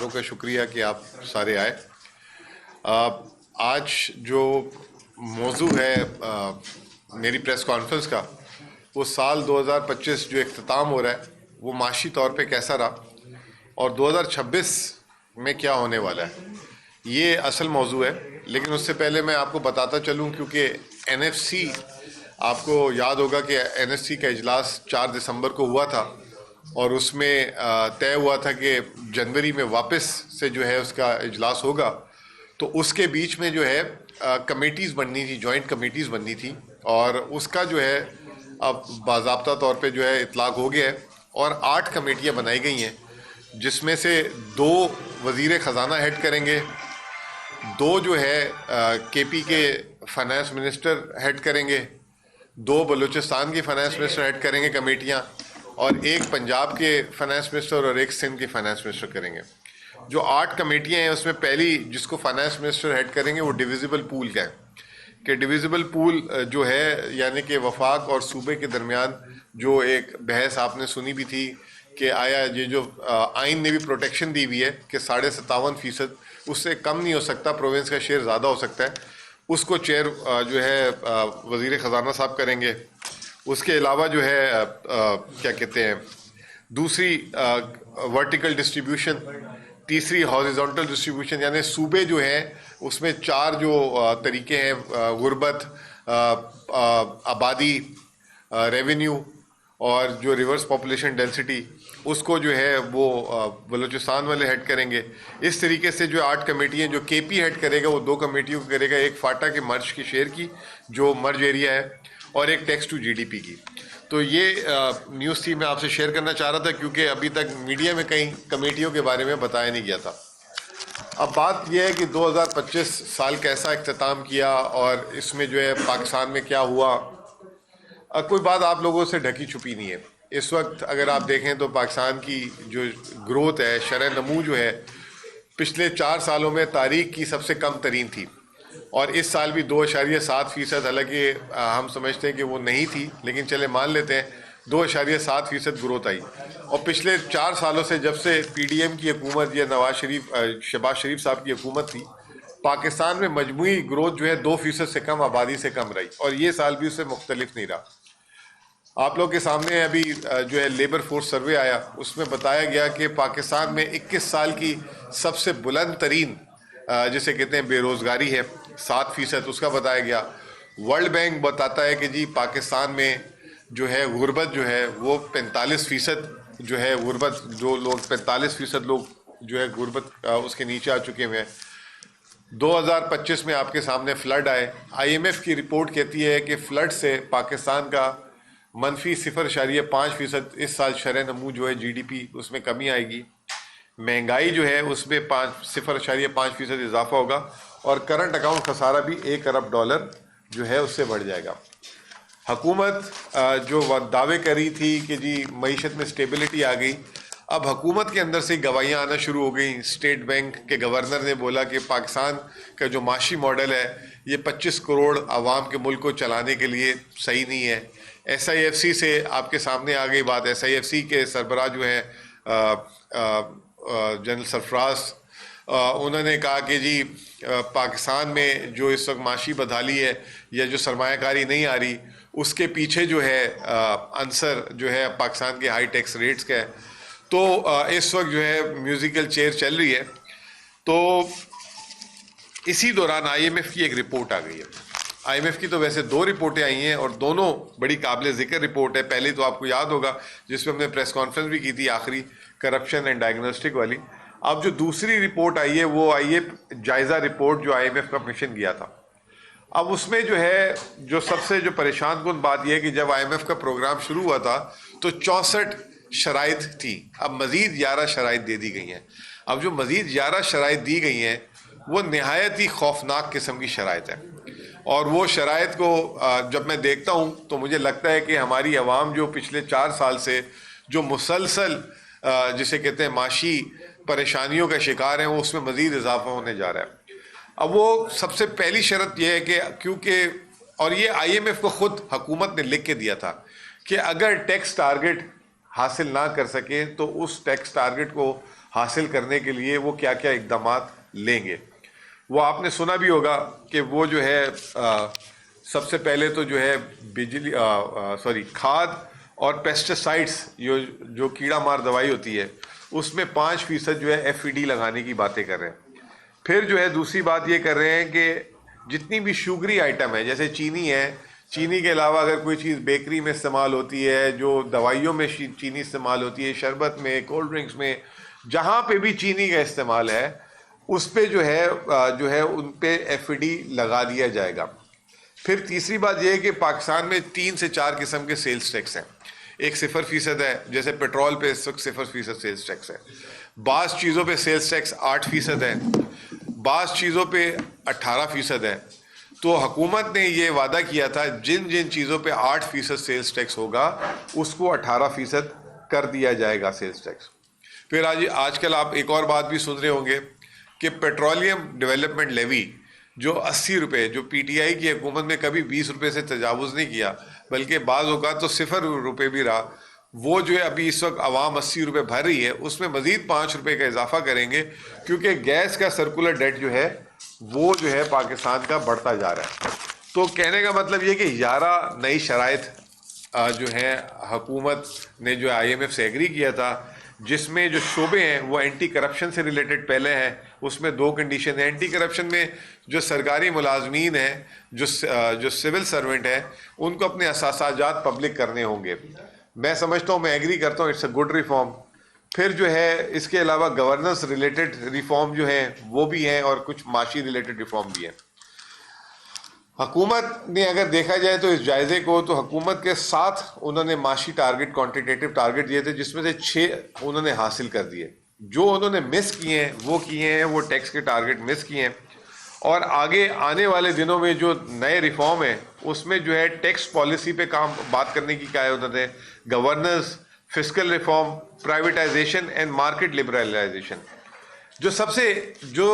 مہمانوں کا شکریہ کہ آپ سارے آئے. آج جو موضوع ہے میری پریس کانفرنس کا، وہ سال 2025 جو اختتام ہو رہا ہے وہ معاشی طور پہ کیسا رہا اور 2026 میں کیا ہونے والا ہے، یہ اصل موضوع ہے. لیکن اس سے پہلے میں آپ کو بتاتا چلوں، کیونکہ این ایف سی، آپ کو یاد ہوگا کہ این ایف سی کا اجلاس 4 دسمبر کو ہوا تھا اور اس میں طے ہوا تھا کہ جنوری میں واپس سے جو ہے اس کا اجلاس ہوگا. تو اس کے بیچ میں جو ہے کمیٹیز بننی تھی، جوائنٹ کمیٹیز بننی تھی، اور اس کا جو ہے اب باضابطہ طور پہ جو ہے اطلاق ہو گیا ہے اور 8 کمیٹیاں بنائی گئی ہیں، جس میں سے 2 وزیر خزانہ ہیڈ کریں گے، 2 جو ہے کے پی کے فائنانس منسٹر ہیڈ کریں گے، 2 بلوچستان کی فائنانس منسٹر ہیڈ کریں گے کمیٹیاں، اور 1 پنجاب کے فائنانس منسٹر اور 1 سندھ کے فائنانس منسٹر کریں گے. جو 8 کمیٹیاں ہیں اس میں پہلی جس کو فائنانس منسٹر ہیڈ کریں گے وہ ڈویزیبل پول کا ہے، کہ ڈویزیبل پول جو ہے یعنی کہ وفاق اور صوبے کے درمیان جو ایک بحث آپ نے سنی بھی تھی کہ آیا یہ جو آئین نے بھی پروٹیکشن دی ہوئی ہے کہ 57.5%، اس سے کم نہیں ہو سکتا، پروونس کا شیئر زیادہ ہو سکتا ہے، اس کو چیئر جو ہے وزیر خزانہ صاحب کریں گے. اس کے علاوہ جو ہے کیا کہتے ہیں، دوسری ورٹیکل ڈسٹریبیوشن، تیسری ہاریزونٹل ڈسٹریبیوشن، یعنی صوبے جو ہیں اس میں 4 جو طریقے ہیں، غربت، آبادی، ریونیو اور جو ریورس پاپولیشن ڈینسٹی، اس کو جو ہے وہ بلوچستان والے ہیڈ کریں گے. اس طریقے سے جو 8 کمیٹیاں، جو کے پی ہیڈ کرے گا وہ 2 کمیٹیوں کو کرے گا، ایک فاٹا کے مرج کی شیئر کی جو مرج ایریا ہے، اور ایک tax to G D P کی. تو یہ نیوز تھی، میں آپ سے شیئر کرنا چاہ رہا تھا کیونکہ ابھی تک میڈیا میں کئی کمیٹیوں کے بارے میں بتایا نہیں گیا تھا. اب بات یہ ہے کہ 2025 سال کیسا اختتام کیا اور اس میں جو ہے پاکستان میں کیا ہوا. کوئی بات آپ لوگوں سے ڈھکی چھپی نہیں ہے. اس وقت اگر آپ دیکھیں تو پاکستان کی جو گروتھ ہے، شرح نمو جو ہے، پچھلے 4 سالوں میں تاریخ کی سب سے کم ترین تھی، اور اس سال بھی 2.7%، حالانکہ ہم سمجھتے ہیں کہ وہ نہیں تھی، لیکن چلے مان لیتے ہیں 2.7% گروتھ آئی. اور پچھلے 4 سالوں سے جب سے پی ڈی ایم کی حکومت یا شہباز شریف صاحب کی حکومت تھی، پاکستان میں مجموعی گروتھ جو ہے 2% سے کم، آبادی سے کم رہی، اور یہ سال بھی اس سے مختلف نہیں رہا. آپ لوگ کے سامنے ابھی جو ہے لیبر فورس سروے آیا، اس میں بتایا گیا کہ پاکستان میں 21 سال کی سب سے بلند ترین جسے کہتے ہیں بے روزگاری ہے، 7%، اس کا بتایا گیا. ورلڈ بینک بتاتا ہے کہ جی پاکستان میں جو ہے غربت جو ہے وہ 45% جو ہے، غربت جو لوگ 45% لوگ جو ہے غربت اس کے نیچے آ چکے ہوئے ہیں. 2025 میں آپ کے سامنے فلڈ آئے. آئی ایم ایف کی رپورٹ کہتی ہے کہ فلڈ سے پاکستان کا -0.5% اس سال شرح نمو جو ہے جی ڈی پی اس میں کمی آئے گی. مہنگائی جو ہے اس میں 0.5% اضافہ ہوگا، اور کرنٹ اکاؤنٹ خسارہ بھی $1 ارب جو ہے اس سے بڑھ جائے گا. حکومت جو دعوے کری تھی کہ جی معیشت میں سٹیبلٹی آ گئی، اب حکومت کے اندر سے گواہیاں آنا شروع ہو گئیں. اسٹیٹ بینک کے گورنر نے بولا کہ پاکستان کا جو معاشی ماڈل ہے یہ 25 کروڑ عوام کے ملک کو چلانے کے لیے صحیح نہیں ہے. ایس آئی ایف سی سے آپ کے سامنے آ گئی بات. ایس آئی ایف سی کے سربراہ جو ہیں جنرل سرفراز، انہوں نے کہا کہ جی پاکستان میں جو اس وقت معاشی بدحالی ہے یا جو سرمایہ کاری نہیں آ رہی، اس کے پیچھے جو ہے عنصر جو ہے پاکستان کے ہائی ٹیکس ریٹس کا ہے. تو اس وقت جو ہے میوزیکل چیئر چل رہی ہے. تو اسی دوران آئی ایم ایف کی ایک رپورٹ آ گئی ہے. آئی ایم ایف کی تو ویسے 2 رپورٹیں آئی ہیں اور دونوں بڑی قابل ذکر رپورٹ ہے. پہلی تو آپ کو یاد ہوگا جس میں ہم نے پریس کانفرنس بھی کی تھی آخری، کرپشن اینڈ ڈائگنوسٹک والی. اب جو دوسری رپورٹ آئی ہے وہ آئی ہے جائزہ رپورٹ جو آئی ایم ایف کا مشن گیا تھا. اب اس میں جو ہے جو سب سے جو پریشان کن بات یہ ہے کہ جب آئی ایم ایف کا پروگرام شروع ہوا تھا تو 64 شرائط تھی. اب مزید 11 شرائط دے دی گئی ہیں. اب جو مزید 11 شرائط دی گئی ہیں وہ نہایت ہی خوفناک قسم کی شرائط ہیں، اور وہ شرائط کو جب میں دیکھتا ہوں تو مجھے لگتا ہے کہ ہماری عوام جو پچھلے 4 سال سے جو مسلسل جسے کہتے ہیں معاشی پریشانیوں کا شکار ہیں، وہ اس میں مزید اضافہ ہونے جا رہا ہے. اب وہ سب سے پہلی شرط یہ ہے کہ کیونکہ، اور یہ آئی ایم ایف کو خود حکومت نے لکھ کے دیا تھا کہ اگر ٹیکس ٹارگٹ حاصل نہ کر سکے تو اس ٹیکس ٹارگٹ کو حاصل کرنے کے لیے وہ کیا کیا اقدامات لیں گے. وہ آپ نے سنا بھی ہوگا کہ وہ جو ہے سب سے پہلے تو جو ہے کھاد اور پیسٹیسائڈس جو کیڑا مار دوائی ہوتی ہے اس میں 5% جو ہے FED لگانے کی باتیں کر رہے ہیں. پھر جو ہے دوسری بات یہ کر رہے ہیں کہ جتنی بھی شوگری آئٹم ہے جیسے چینی ہے، چینی کے علاوہ اگر کوئی چیز بیکری میں استعمال ہوتی ہے، جو دوائیوں میں چینی استعمال ہوتی ہے، شربت میں، کولڈ ڈرنکس میں، جہاں پہ بھی چینی کا استعمال ہے اس پہ جو ہے ان پہ FED لگا دیا جائے گا. پھر تیسری بات یہ ہے کہ پاکستان میں 3 سے 4 قسم کے سیلز ٹیکس ہیں. ایک 0% ہے، جیسے پیٹرول پہ اس وقت 0% سیلز ٹیکس ہے. بعض چیزوں پہ سیلز ٹیکس 8% ہے، بعض چیزوں پہ 18% ہے. تو حکومت نے یہ وعدہ کیا تھا جن جن چیزوں پہ 8% سیلز ٹیکس ہوگا اس کو 18% کر دیا جائے گا سیلز ٹیکس. پھر آج کل آپ ایک اور بات بھی سن رہے ہوں گے کہ پیٹرولیم ڈیولپمنٹ لیوی جو 80 روپے، جو PTI کی حکومت میں کبھی 20 روپے سے تجاوز نہیں کیا بلکہ بعض اوقات تو 0 روپے بھی رہا، وہ جو ہے ابھی اس وقت عوام 80 روپے بھر رہی ہے، اس میں مزید 5 روپے کا اضافہ کریں گے کیونکہ گیس کا سرکولر ڈیٹ جو ہے وہ جو ہے پاکستان کا بڑھتا جا رہا ہے. تو کہنے کا مطلب یہ کہ 11 نئی شرائط جو ہیں حکومت نے جو IMF سے ایگری کیا تھا، جس میں جو شعبے ہیں وہ اینٹی کرپشن سے ریلیٹڈ پہلے ہیں. اس میں 2 کنڈیشن ہیں. اینٹی کرپشن میں جو سرکاری ملازمین ہیں، جو سول سرونٹ ہیں، ان کو اپنے اثاثاجات پبلک کرنے ہوں گے. میں سمجھتا ہوں، میں ایگری کرتا ہوں، اٹس اے گڈ ریفارم. پھر جو ہے اس کے علاوہ گورننس ریلیٹڈ ریفارم جو ہیں وہ بھی ہیں اور کچھ معاشی ریلیٹڈ ریفارم بھی ہیں. حکومت نے اگر دیکھا جائے تو اس جائزے کو، تو حکومت کے 7 انہوں نے معاشی ٹارگٹ، کوانٹیٹیو ٹارگٹ دیے تھے، جس میں سے 6 انہوں نے حاصل کر دیے. جو انہوں نے مس کیے ہیں وہ کیے ہیں، وہ ٹیکس کے ٹارگٹ مس کیے ہیں. اور آگے آنے والے دنوں میں جو نئے ریفارم ہیں اس میں جو ہے ٹیکس پالیسی پہ بات کرنے کی کہا ہے انہوں نے، governance, fiscal reform, privatisation and market liberalisation. جو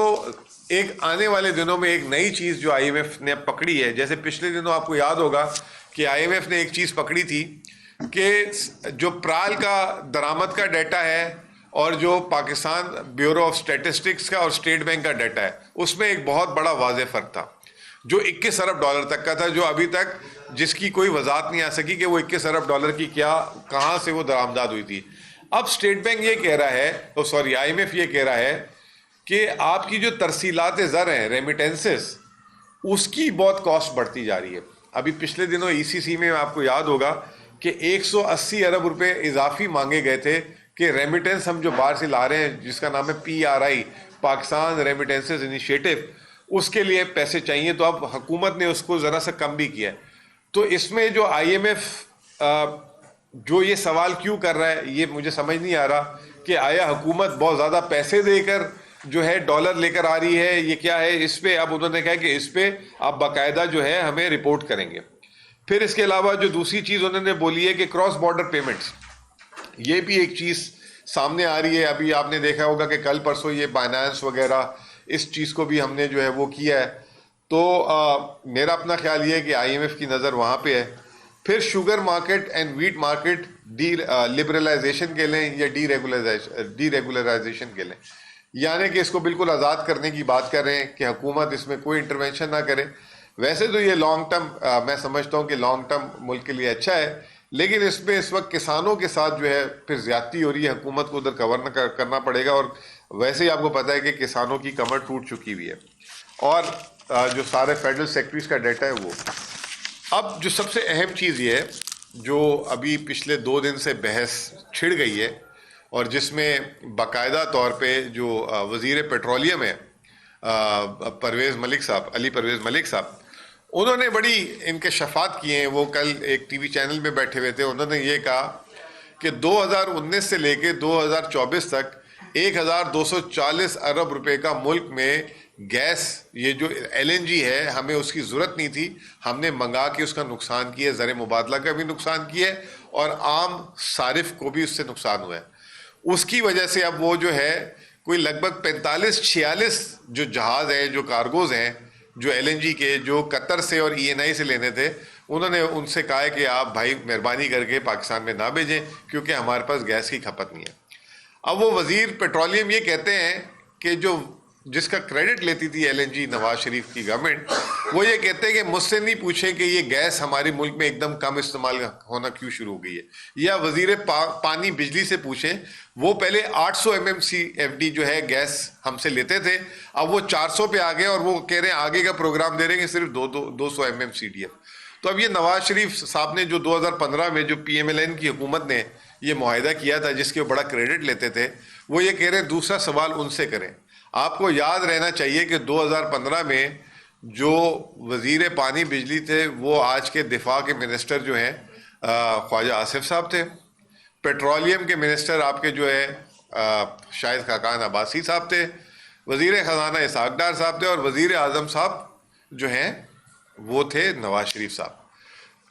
ایک آنے والے دنوں میں ایک نئی چیز جو IMF نے پکڑی ہے، جیسے پچھلے دنوں آپ کو یاد ہوگا کہ IMF نے ایک چیز پکڑی تھی کہ جو پرال کا درآمد کا ڈیٹا ہے اور جو پاکستان بیورو آف اسٹیٹسٹکس کا اور اسٹیٹ بینک کا ڈیٹا ہے، اس میں ایک بہت بڑا واضح فرق تھا جو 21 ارب ڈالر تک کا تھا، جو ابھی تک جس کی کوئی وضاحت نہیں آ سکی کہ وہ 21 ارب ڈالر کی کہاں سے وہ درآمدات ہوئی تھی. اب اسٹیٹ بینک یہ کہہ رہا ہے، IMF یہ کہہ رہا ہے کہ آپ کی جو ترسیلات زر ہیں، ریمیٹنسز، اس کی بہت کاسٹ بڑھتی جا رہی ہے. ابھی پچھلے دنوں ECC میں آپ کو یاد ہوگا کہ 180 ارب روپے اضافی مانگے گئے تھے کہ ریمیٹنس ہم جو باہر سے لا رہے ہیں، جس کا نام ہے PRI، پاکستان ریمیٹنسز انیشیٹو، اس کے لیے پیسے چاہیے. تو اب حکومت نے اس کو ذرا سا کم بھی کیا ہے. تو اس میں جو IMF جو یہ سوال کیوں کر رہا ہے، یہ مجھے سمجھ نہیں آ رہا کہ آیا حکومت بہت زیادہ پیسے دے کر جو ہے ڈالر لے کر آ رہی ہے، یہ کیا ہے. اس پہ اب انہوں نے کہا کہ اس پہ آپ باقاعدہ جو ہے ہمیں رپورٹ کریں گے. پھر اس کے علاوہ جو دوسری چیز انہوں نے بولی ہے کہ کراس بارڈر پیمنٹس، یہ بھی ایک چیز سامنے آ رہی ہے. ابھی آپ نے دیکھا ہوگا کہ کل پرسوں یہ بائنانس وغیرہ، اس چیز کو بھی ہم نے جو ہے وہ کیا ہے. تو میرا اپنا خیال یہ ہے کہ IMF کی نظر وہاں پہ ہے. پھر sugar market and wheat market liberalisation کے لیں یا ڈی ریگولرائزیشن کے لیں، یعنی کہ اس کو بالکل آزاد کرنے کی بات کر رہے ہیں کہ حکومت اس میں کوئی انٹرونشن نہ کرے. ویسے تو یہ لانگ ٹرم، میں سمجھتا ہوں کہ لانگ ٹرم ملک کے لیے اچھا ہے، لیکن اس میں اس وقت کسانوں کے ساتھ جو ہے پھر زیادتی ہو رہی ہے. حکومت کو ادھر کور نہ کرنا پڑے گا، اور ویسے ہی آپ کو پتہ ہے کہ کسانوں کی کمر ٹوٹ چکی ہوئی ہے. اور جو سارے فیڈرل سیکٹریز کا ڈیٹا ہے وہ. اب جو سب سے اہم چیز یہ ہے جو ابھی پچھلے 2 دن سے بحث چھڑ گئی ہے، اور جس میں باقاعدہ طور پہ جو وزیر پیٹرولیم ہے علی پرویز ملک صاحب، انہوں نے بڑی انکشافات کیے ہیں. وہ کل ایک TV چینل میں بیٹھے ہوئے تھے. انہوں نے یہ کہا کہ 2019 سے لے کے 2024 تک 1240 ارب روپے کا ملک میں گیس، یہ جو LNG ہے، ہمیں اس کی ضرورت نہیں تھی، ہم نے منگا کے اس کا نقصان کیا ہے، زر مبادلہ کا بھی نقصان کیا ہے اور عام صارف کو بھی اس سے نقصان ہوا ہے. اس کی وجہ سے اب وہ جو ہے کوئی لگ بھگ 45-46 جو جہاز ہیں، جو کارگوز ہیں، جو LNG کے، جو قطر سے اور ENI سے لینے تھے، انہوں نے ان سے کہا ہے کہ آپ بھائی مہربانی کر کے پاکستان میں نہ بھیجیں کیونکہ ہمارے پاس گیس کی کھپت نہیں ہے. اب وہ وزیر پیٹرولیم یہ کہتے ہیں کہ جس کا کریڈٹ لیتی تھی L N G Nawaz Sharif کی گورنمنٹ، وہ یہ کہتے ہیں کہ مجھ سے نہیں پوچھیں کہ یہ گیس ہمارے ملک میں ایک دم کم استعمال ہونا کیوں شروع ہو گئی ہے، یا وزیر پانی بجلی سے پوچھیں، وہ پہلے 800 MMCFD جو ہے گیس ہم سے لیتے تھے، اب وہ 400 پہ آ گئے اور وہ کہہ رہے ہیں آگے کا پروگرام دے رہے ہیں صرف 200 MMCDF۔ تو اب یہ نواز شریف صاحب نے جو 2015 میں جو PMLN کی حکومت نے یہ معاہدہ کیا تھا جس کے بڑا کریڈٹ لیتے تھے، وہ یہ کہہ رہے ہیں دوسرا سوال ان سے کریں۔ آپ کو یاد رہنا چاہیے کہ 2015 میں جو وزیر پانی بجلی تھے وہ آج کے دفاع کے منسٹر جو ہیں خواجہ آصف صاحب تھے، پیٹرولیم کے منسٹر آپ کے جو ہے شاہد خاقان عباسی صاحب تھے، وزیر خزانہ اسحاق ڈار صاحب تھے، اور وزیر اعظم صاحب جو ہیں وہ تھے نواز شریف صاحب۔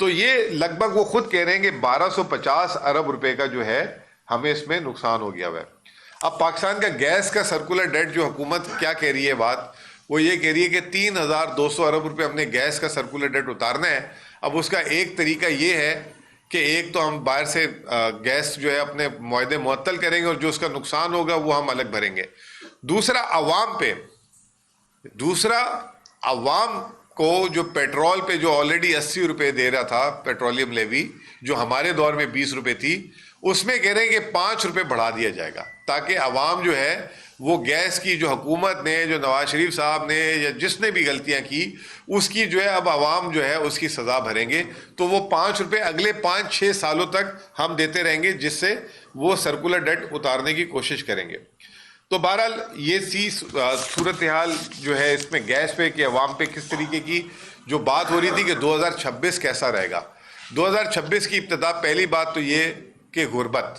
تو یہ لگ بھگ وہ خود کہہ رہے ہیں کہ 1250 ارب روپے کا جو ہے ہمیں اس میں نقصان ہو گیا ہوا ہے۔ اب پاکستان کا گیس کا سرکولر ڈیٹ جو حکومت کیا کہہ رہی ہے بات، وہ یہ کہہ رہی ہے کہ 3200 ارب روپے ہم نے گیس کا سرکولر ڈیٹ اتارنا ہے۔ اب اس کا ایک طریقہ یہ ہے کہ ایک تو ہم باہر سے گیس جو ہے اپنے معاہدے معطل کریں گے اور جو اس کا نقصان ہوگا وہ ہم الگ بھریں گے۔ دوسرا عوام کو جو پیٹرول پہ جو آلریڈی 80 روپے دے رہا تھا پیٹرولیم لیوی، جو ہمارے دور میں 20 روپے تھی، اس میں کہہ رہے ہیں کہ 5 روپے بڑھا دیا جائے گا تاکہ عوام جو ہے وہ گیس کی جو حکومت نے، جو نواز شریف صاحب نے یا جس نے بھی غلطیاں کی، اس کی جو ہے اب عوام جو ہے اس کی سزا بھریں گے۔ تو وہ 5 روپے اگلے 5-6 سالوں تک ہم دیتے رہیں گے، جس سے وہ سرکولر ڈیٹ اتارنے کی کوشش کریں گے۔ تو بہرحال یہ صورتحال جو ہے اس میں گیس پہ کہ عوام پہ کس طریقے کی جو بات ہو رہی تھی کہ 2026 کیسا رہے گا۔ 2026 کی ابتدا پہلی بات تو یہ کہ غربت،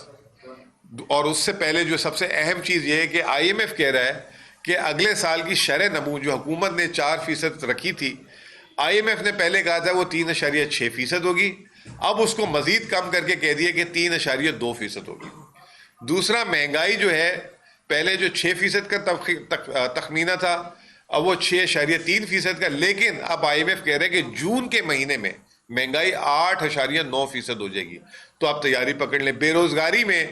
اور اس سے پہلے جو سب سے اہم چیز یہ ہے کہ IMF کہہ رہا ہے کہ اگلے سال کی شرح نمو جو حکومت نے 4% رکھی تھی، IMF نے پہلے کہا تھا وہ 3.6% ہوگی، اب اس کو مزید کم کر کے کہہ دیا کہ 3.2% ہوگی۔ دوسرا مہنگائی جو ہے پہلے جو 6% کا تخمینہ تھا، اب وہ 6.3% کا، لیکن اب IMF کہہ رہے ہیں کہ جون کے مہینے میں مہنگائی 8.9% ہو جائے گی۔ تو آپ تیاری پکڑ لیں۔ بے روزگاری میں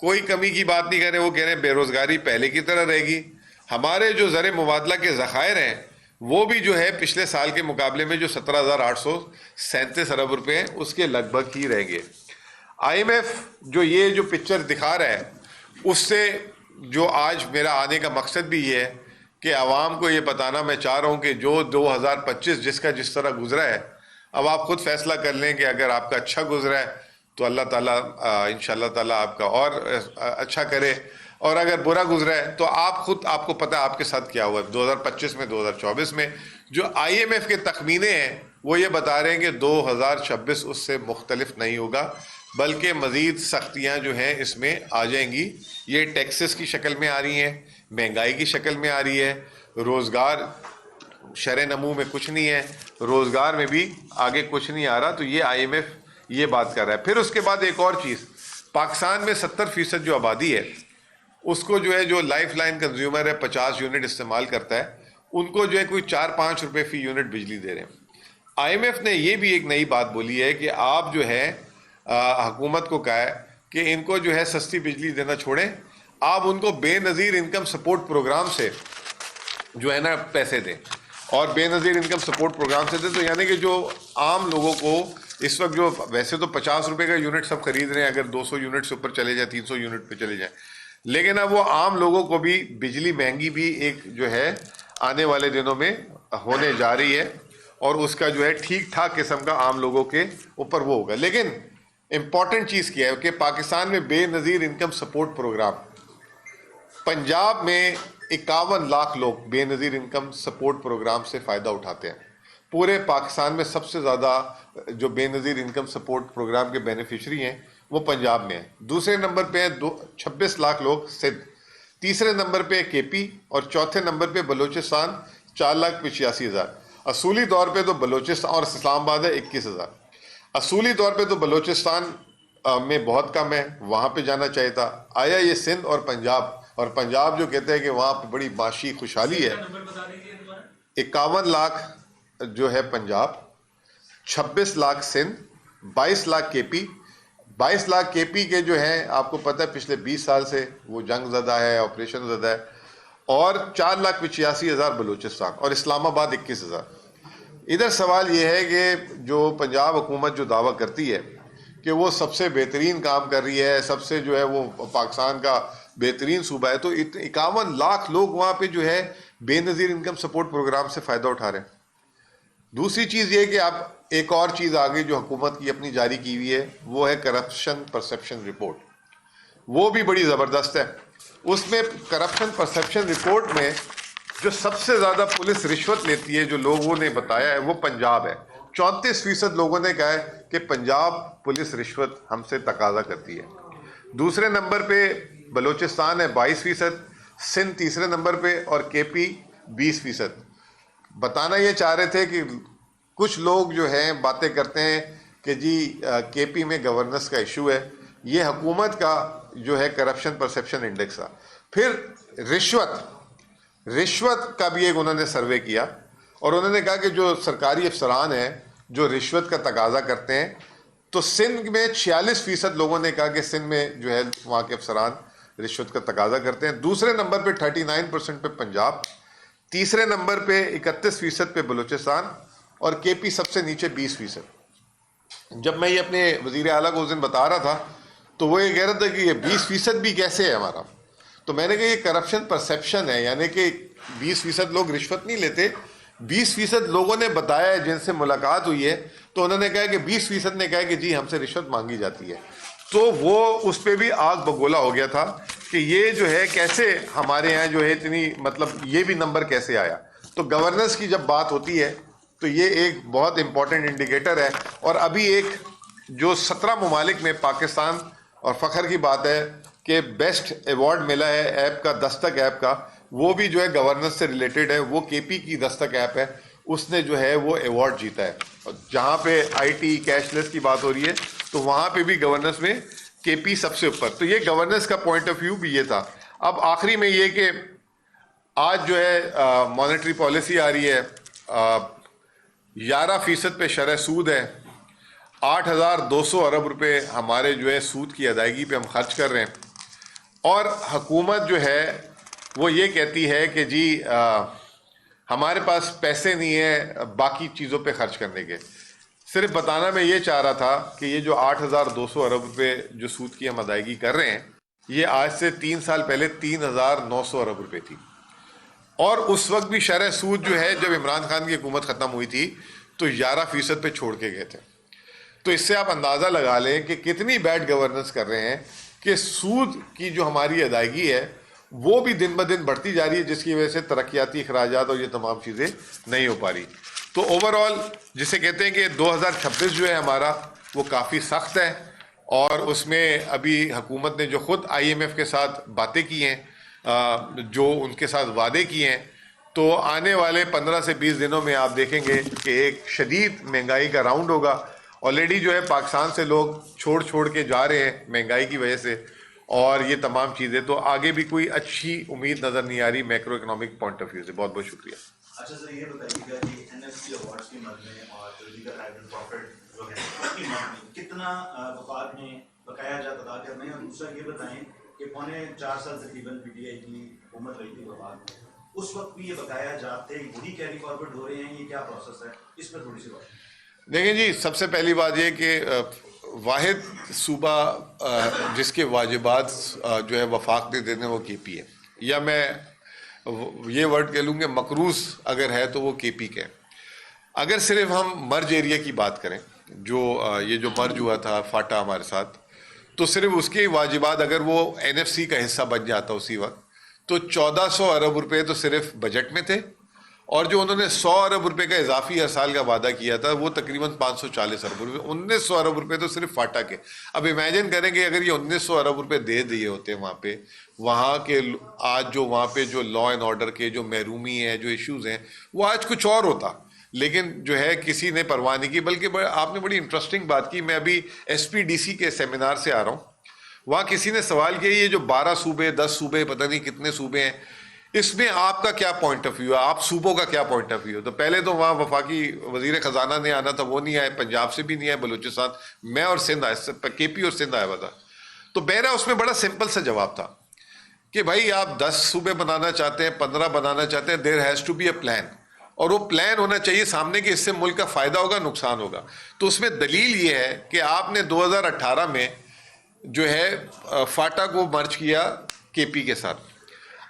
کوئی کمی کی بات نہیں کر رہے، وہ کہہ رہے ہیں بے روزگاری پہلے کی طرح رہے گی۔ ہمارے جو زر مبادلہ کے ذخائر ہیں وہ بھی جو ہے پچھلے سال کے مقابلے میں جو 17,837 ارب روپے ہیں اس کے لگ بھگ ہی رہیں گے۔ IMF جو پکچر دکھا رہا ہے، اس سے جو آج میرا آنے کا مقصد بھی یہ ہے کہ عوام کو یہ بتانا میں چاہ رہا ہوں کہ جو 2025 جس کا جس طرح گزرا ہے، اب آپ خود فیصلہ کر لیں کہ اگر آپ کا اچھا گزرا ہے تو اللہ تعالیٰ انشاءاللہ تعالیٰ آپ کا اور اچھا کرے، اور اگر برا گزرا ہے تو آپ کو پتہ آپ کے ساتھ کیا ہوا ہے 2025 میں 2024 میں۔ جو IMF کے تخمینے ہیں وہ یہ بتا رہے ہیں کہ 2026 اس سے مختلف نہیں ہوگا، بلکہ مزید سختیاں جو ہیں اس میں آ جائیں گی۔ یہ ٹیکسز کی شکل میں آ رہی ہیں، مہنگائی کی شکل میں آ رہی ہے، روزگار شرح نمو میں کچھ نہیں ہے، روزگار میں بھی آگے کچھ نہیں آ رہا۔ تو یہ IMF یہ بات کر رہا ہے۔ پھر اس کے بعد ایک اور چیز، پاکستان میں 70% جو آبادی ہے اس کو جو ہے جو لائف لائن کنزیومر ہے 50 یونٹ استعمال کرتا ہے، ان کو جو ہے کوئی 4-5 روپے فی یونٹ بجلی دے رہے ہیں۔ IMF نے یہ بھی ایک نئی بات بولی ہے کہ آپ جو ہے حکومت کو کہا ہے کہ ان کو جو ہے سستی بجلی دینا چھوڑیں، آپ ان کو بے نظیر انکم سپورٹ پروگرام سے جو ہے نا پیسے دیں، اور بے نظیر انکم سپورٹ پروگرام سے دیں تو یعنی کہ جو عام لوگوں کو اس وقت جو ویسے تو 50 روپے کا یونٹ سب خرید رہے ہیں، اگر 200 یونٹ سے اوپر چلے جائیں 300 یونٹ پہ چلے جائیں، لیکن اب وہ عام لوگوں کو بھی بجلی مہنگی بھی ایک جو ہے آنے والے دنوں میں ہونے جا رہی ہے، اور اس کا جو ہے ٹھیک ٹھاک قسم کا عام لوگوں کے اوپر وہ ہوگا۔ لیکن امپورٹنٹ چیز کیا ہے کہ پاکستان میں بے نظیر انکم سپورٹ پروگرام، پنجاب میں 51 لاکھ لوگ بے نظیر انکم سپورٹ پروگرام سے فائدہ اٹھاتے ہیں۔ پورے پاکستان میں سب سے زیادہ جو بے نظیر انکم سپورٹ پروگرام کے بینیفیشری ہیں وہ پنجاب میں ہیں۔ دوسرے نمبر پہ ہیں 26 لاکھ لوگ سندھ، تیسرے نمبر پہ KP، اور چوتھے نمبر پہ بلوچستان 4,85,000۔ اصولی طور پہ تو بلوچستان اور اسلام آباد ہے 21,000۔ اصولی طور پہ تو بلوچستان میں بہت کم ہے، وہاں پہ جانا چاہیے تھا۔ آیا یہ سندھ اور پنجاب جو کہتے ہیں کہ وہاں پہ بڑی معاشی خوشحالی ہے۔ 51 لاکھ جو ہے پنجاب، 26 لاکھ سندھ، 22 لاکھ KP، 22 لاکھ کے پی کے جو ہیں آپ کو پتہ ہے پچھلے 20 سال سے وہ جنگ زدہ ہے, آپریشن زدہ ہے, اور 4,85,000 بلوچستان, اور اسلام آباد 21,000. ادھر سوال یہ ہے کہ جو پنجاب حکومت جو دعویٰ کرتی ہے کہ وہ سب سے بہترین کام کر رہی ہے, سب سے جو ہے وہ پاکستان کا بہترین صوبہ ہے, تو 51 لاکھ لوگ وہاں پہ جو ہے بے نظیر انکم سپورٹ پروگرام سے فائدہ اٹھا رہے ہیں. دوسری چیز یہ کہ اب ایک اور چیز آگے جو حکومت کی اپنی جاری کی ہوئی ہے وہ ہے کرپشن پرسیپشن رپورٹ. وہ بھی بڑی زبردست ہے. اس میں کرپشن پرسیپشن رپورٹ میں جو سب سے زیادہ پولیس رشوت لیتی ہے جو لوگوں نے بتایا ہے وہ پنجاب ہے. 34% لوگوں نے کہا ہے کہ پنجاب پولیس رشوت ہم سے تقاضا کرتی ہے. دوسرے نمبر پہ بلوچستان ہے 22%, سندھ تیسرے نمبر پہ, اور کے پی 20%. بتانا یہ چاہ رہے تھے کہ کچھ لوگ جو ہیں باتیں کرتے ہیں کہ جی کے پی میں گورننس کا ایشو ہے. یہ حکومت کا جو ہے کرپشن پرسیپشن انڈیکس تھا. پھر رشوت کا بھی ایک انہوں نے سروے کیا, اور انہوں نے کہا کہ جو سرکاری افسران ہیں جو رشوت کا تقاضا کرتے ہیں, تو سندھ میں 46% لوگوں نے کہا کہ سندھ میں جو ہے وہاں کے افسران رشوت کا تقاضا کرتے ہیں. دوسرے نمبر پہ 39% پہ پنجاب, تیسرے نمبر پہ 31% پہ بلوچستان, اور کے پی سب سے نیچے 20%. جب میں یہ اپنے وزیر اعلیٰ کو اس دن بتا رہا تھا تو وہ یہ کہہ رہا تھا کہ یہ 20% بھی کیسے ہے ہمارا. تو میں نے کہا یہ کرپشن پرسیپشن ہے, یعنی کہ 20% لوگ رشوت نہیں لیتے, 20% لوگوں نے بتایا ہے جن سے ملاقات ہوئی ہے, تو انہوں نے کہا کہ 20% نے کہا کہ جی ہم سے رشوت مانگی جاتی ہے. تو وہ اس پہ بھی آگ بگولا ہو گیا تھا کہ یہ جو ہے کیسے ہمارے یہاں جو ہے اتنی مطلب یہ بھی نمبر کیسے آیا. تو گورننس کی جب بات ہوتی ہے تو یہ ایک بہت امپورٹنٹ انڈیکیٹر ہے. اور ابھی ایک جو 17 ممالک میں پاکستان, اور فخر کی بات ہے کہ بیسٹ ایوارڈ ملا ہے ایپ کا, دستک ایپ کا, وہ بھی جو ہے گورننس سے ریلیٹڈ ہے. وہ کے پی کی دستک ایپ ہے, اس نے جو ہے وہ ایوارڈ جیتا ہے. جہاں پہ آئی ٹی کیش لیس کی بات ہو رہی ہے تو وہاں پہ بھی گورننس میں کے پی سب سے اوپر. تو یہ گورننس کا پوائنٹ آف ویو بھی یہ تھا. اب آخری میں یہ کہ آج جو ہے مانیٹری پالیسی آ رہی ہے, 11% پہ شرح سود ہے, 8,200 ارب روپے ہمارے جو ہے سود کی ادائیگی پہ ہم خرچ کر رہے ہیں, اور حکومت جو ہے وہ یہ کہتی ہے کہ جی ہمارے پاس پیسے نہیں ہیں باقی چیزوں پہ خرچ کرنے کے. صرف بتانا میں یہ چاہ رہا تھا کہ یہ جو 8,200 ارب روپے جو سود کی ہم ادائیگی کر رہے ہیں, یہ آج سے 3 سال پہلے 3,900 ارب روپے تھی. اور اس وقت بھی شرح سود جو ہے جب عمران خان کی حکومت ختم ہوئی تھی تو 11% پہ چھوڑ کے گئے تھے. تو اس سے آپ اندازہ لگا لیں کہ کتنی بیڈ گورننس کر رہے ہیں کہ سود کی جو ہماری ادائیگی ہے وہ بھی دن بدن بڑھتی جا رہی ہے, جس کی وجہ سے ترقیاتی اخراجات اور یہ تمام چیزیں نہیں ہو پا رہی. تو اوور آل جسے کہتے ہیں کہ 2026 جو ہے ہمارا وہ کافی سخت ہے, اور اس میں ابھی حکومت نے جو خود آئی ایم ایف کے ساتھ باتیں کی ہیں, جو ان کے ساتھ وعدے کیے ہیں, تو آنے والے 15 سے 20 دنوں میں آپ دیکھیں گے کہ ایک شدید مہنگائی کا راؤنڈ ہوگا. آلریڈی جو ہے پاکستان سے لوگ چھوڑ کے جا رہے ہیں مہنگائی کی وجہ سے, اور یہ تمام چیزیں. تو آگے بھی کوئی اچھی امید نظر نہیں آ رہی macro economic point of view سے. بہت بہت شکریہ. اچھا سر, یہ بتائیے گا کہ این ایف سی ایوارڈس کی مد میں اور جو دیگر ہائیڈرل پروفٹ جو ہے اس کی مد میں کتنا وفاق میں بقایا جات ادا کرنا ہے, اور دوسرا یہ بتائیں کہ 4.25 سال تقریباً پی ٹی آئی کی حکومت رہی تھی وفاق میں, اس وقت بھی یہ بقایا جات تھے, وہی کیری فارورڈ ہو رہے ہیں, یہ کیا پروسیس ہے, اس پر تھوڑی سی بات. دیکھیں جی, سب سے پہلی بات یہ کہ واحد صوبہ جس کے واجبات جو ہے وفاق نے دینے وہ کے پی ہے, یا میں یہ ورڈ کہہ لوں کہ مقروض اگر ہے تو وہ کے پی کے. اگر صرف ہم مرج ایریا کی بات کریں, جو یہ جو مرج ہوا تھا فاٹا ہمارے ساتھ, تو صرف اس کے واجبات اگر وہ این ایف سی کا حصہ بن جاتا اسی وقت تو 1,400 ارب روپے تو صرف بجٹ میں تھے, اور جو انہوں نے 100 ارب روپے کا اضافی ہر سال کا وعدہ کیا تھا وہ تقریباً 540 ارب روپے, 1,900 ارب روپے تو صرف فاٹا کے. اب امیجن کریں کہ اگر یہ 1,900 ارب روپے دے دیے ہوتے وہاں کے آج جو وہاں پہ جو لا اینڈ آرڈر کے جو محرومی ہے, جو ایشوز ہیں, وہ آج کچھ اور ہوتا, لیکن جو ہے کسی نے پرواہ نہیں کی. بلکہ آپ نے بڑی انٹرسٹنگ بات کی. میں ابھی ایس پی ڈی سی کے سیمینار سے آ رہا ہوں, وہاں کسی نے سوال کیا یہ جو 12 صوبے 10 صوبے پتہ نہیں کتنے صوبے ہیں, اس میں آپ کا کیا پوائنٹ آف ویو ہے, آپ صوبوں کا کیا پوائنٹ آف ویو ہے؟ تو پہلے تو وہاں وفاقی وزیر خزانہ نے آنا تھا, وہ نہیں آئے, پنجاب سے بھی نہیں آئے, بلوچستان, میں اور سندھ آئے, کے پی اور سندھ آیا ہوا تھا. تو میرا اس میں بڑا سمپل سا جواب تھا کہ بھائی آپ 10 صوبے بنانا چاہتے ہیں, 15 بنانا چاہتے ہیں, there has to be a plan, اور وہ پلان ہونا چاہیے سامنے کہ اس سے ملک کا فائدہ ہوگا, نقصان ہوگا. تو اس میں دلیل یہ ہے کہ آپ نے 2018 میں جو ہے فاٹا کو مرج کیا کے پی کے ساتھ.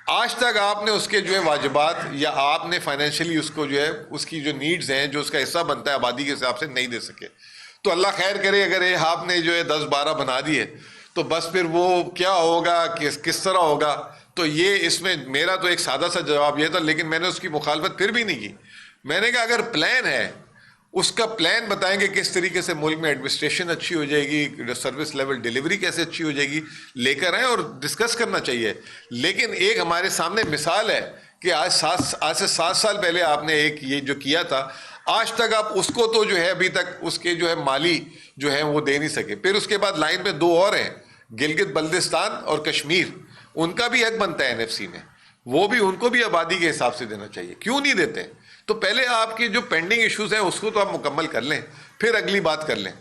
آج تک آپ نے اس کے جو ہے واجبات یا آپ نے فائنینشلی اس کو جو ہے اس کی جو نیڈز ہیں, جو اس کا حصہ بنتا ہے آبادی کے حساب سے, نہیں دے سکے. تو اللہ خیر کرے اگر یہ آپ نے جو ہے 10-12 بنا دیے تو بس پھر وہ کیا ہوگا, کس طرح ہوگا. تو یہ اس میں میرا تو ایک سادہ سا جواب یہ تھا, لیکن میں نے اس کی مخالفت پھر بھی نہیں کی. میں نے کہا اگر پلان ہے اس کا پلان بتائیں گے کس طریقے سے ملک میں ایڈمنسٹریشن اچھی ہو جائے گی, سروس لیول ڈیلیوری کیسے اچھی ہو جائے گی, لے کر آئیں اور ڈسکس کرنا چاہیے. لیکن ایک ہمارے سامنے مثال ہے کہ آج سے 7 سال پہلے آپ نے ایک یہ جو کیا تھا, آج تک آپ اس کو تو جو ہے ابھی تک اس کے جو ہے مالی جو ہے وہ دے نہیں سکے. پھر اس کے بعد لائن میں 2 اور ہیں, گلگت بلتستان اور کشمیر, ان کا بھی حق بنتا ہے این ایف سی میں, وہ بھی ان کو بھی آبادی کے حساب سے دینا چاہیے. کیوں نہیں دیتے؟ تو پہلے آپ کی جو پینڈنگ ایشوز ہیں اس کو تو آپ مکمل کر لیں, پھر اگلی بات کر لیں.